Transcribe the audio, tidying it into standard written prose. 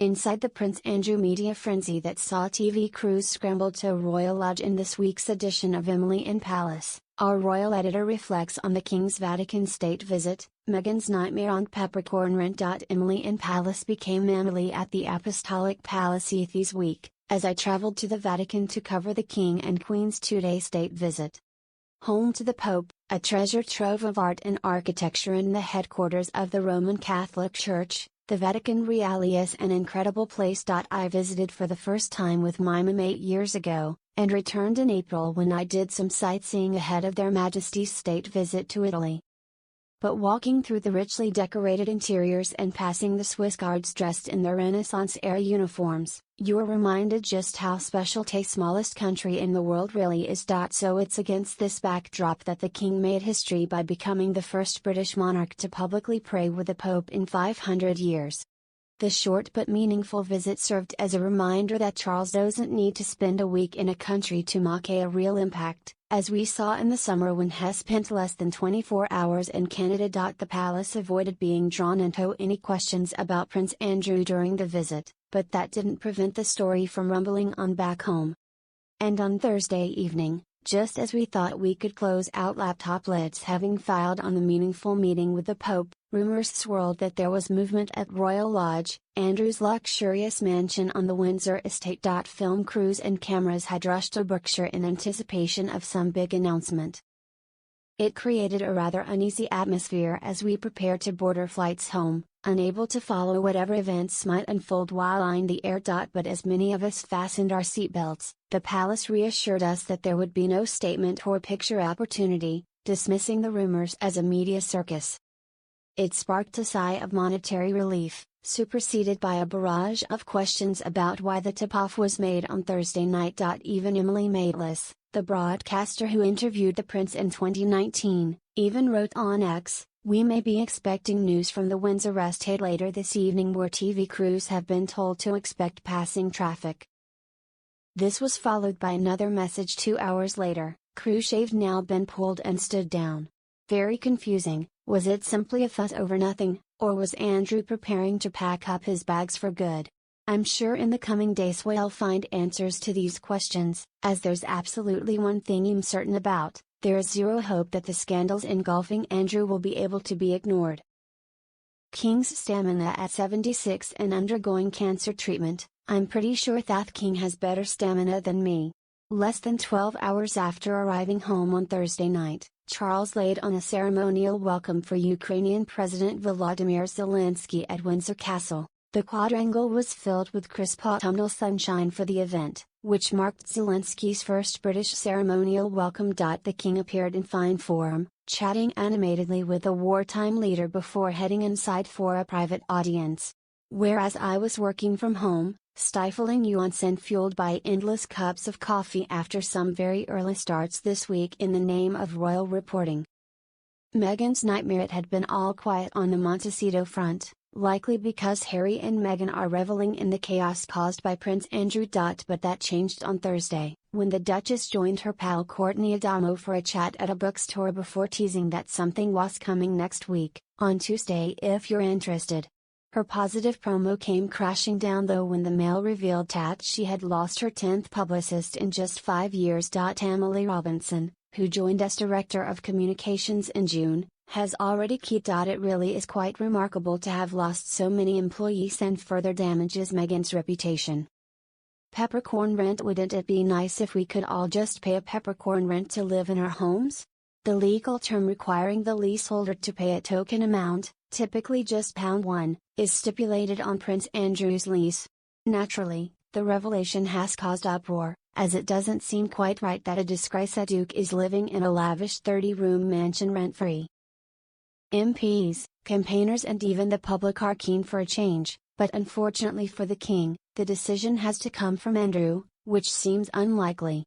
Inside the Prince Andrew media frenzy that saw TV crews scrambled to a royal lodge in this week's edition of Emily in Palace, our royal editor reflects on the King's Vatican state visit, Meghan's nightmare on peppercorn rent. Emily in Palace became Emily at the Apostolic Palace this week, as I traveled to the Vatican to cover the King and Queen's two-day state visit. Home to the Pope, a treasure trove of art and architecture in the headquarters of the Roman Catholic Church, the Vatican really is an incredible place. I visited for the first time with my mum 8 years ago, and returned in April when I did some sightseeing ahead of Their Majesty's state visit to Italy. But walking through the richly decorated interiors and passing the Swiss guards dressed in their Renaissance-era uniforms, you are reminded just how special the smallest country in the world really is. So it's against this backdrop that the King made history by becoming the first British monarch to publicly pray with the Pope in 500 years. The short but meaningful visit served as a reminder that Charles doesn't need to spend a week in a country to make a real impact, as we saw in the summer when he spent less than 24 hours in Canada. The palace avoided being drawn into any questions about Prince Andrew during the visit, but that didn't prevent the story from rumbling on back home. And on Thursday evening, just as we thought we could close out laptop lids having filed on the meaningful meeting with the Pope, rumors swirled that there was movement at Royal Lodge, Andrew's luxurious mansion on the Windsor estate. Film crews and cameras had rushed to Berkshire in anticipation of some big announcement. It created a rather uneasy atmosphere as we prepared to board our flights home, unable to follow whatever events might unfold while in the air. But as many of us fastened our seatbelts, the palace reassured us that there would be no statement or picture opportunity, dismissing the rumors as a media circus. It sparked a sigh of monetary relief, superseded by a barrage of questions about why the tip-off was made on Thursday night. Even Emily Maitlis, the broadcaster who interviewed the prince in 2019, even wrote on X, "We may be expecting news from the Windsor estate later this evening, where TV crews have been told to expect passing traffic." This was followed by another message 2 hours later: "Crew shaved now been pulled and stood down." Very confusing. Was it simply a fuss over nothing, or was Andrew preparing to pack up his bags for good? I'm sure in the coming days we'll find answers to these questions, as there's absolutely one thing I'm certain about: there is zero hope that the scandals engulfing Andrew will be able to be ignored. King's stamina at 76 and undergoing cancer treatment. I'm pretty sure that King has better stamina than me. Less than 12 hours after arriving home on Thursday night, Charles laid on a ceremonial welcome for Ukrainian President Volodymyr Zelensky at Windsor Castle. The quadrangle was filled with crisp autumnal sunshine for the event, which marked Zelensky's first British ceremonial welcome. The King appeared in fine form, chatting animatedly with a wartime leader before heading inside for a private audience. Whereas I was working from home, stifling yawns and fueled by endless cups of coffee after some very early starts this week in the name of royal reporting. Meghan's nightmare. It had been all quiet on the Montecito front, likely because Harry and Meghan are reveling in the chaos caused by Prince Andrew. But that changed on Thursday, when the Duchess joined her pal Courtney Adamo for a chat at a bookstore before teasing that something was coming next week, on Tuesday if you're interested. Her positive promo came crashing down though when the Mail revealed that she had lost her 10th publicist in just 5 years. Emily Robinson, who joined as Director of Communications in June, has already quit. It really is quite remarkable to have lost so many employees and further damages Meghan's reputation. Peppercorn rent. Wouldn't it be nice if we could all just pay a peppercorn rent to live in our homes? The legal term requiring the leaseholder to pay a token amount, typically just £1, is stipulated on Prince Andrew's lease. Naturally, the revelation has caused uproar, as it doesn't seem quite right that a disgraced duke is living in a lavish 30-room mansion rent-free. MPs, campaigners and even the public are keen for a change, but unfortunately for the King, the decision has to come from Andrew, which seems unlikely.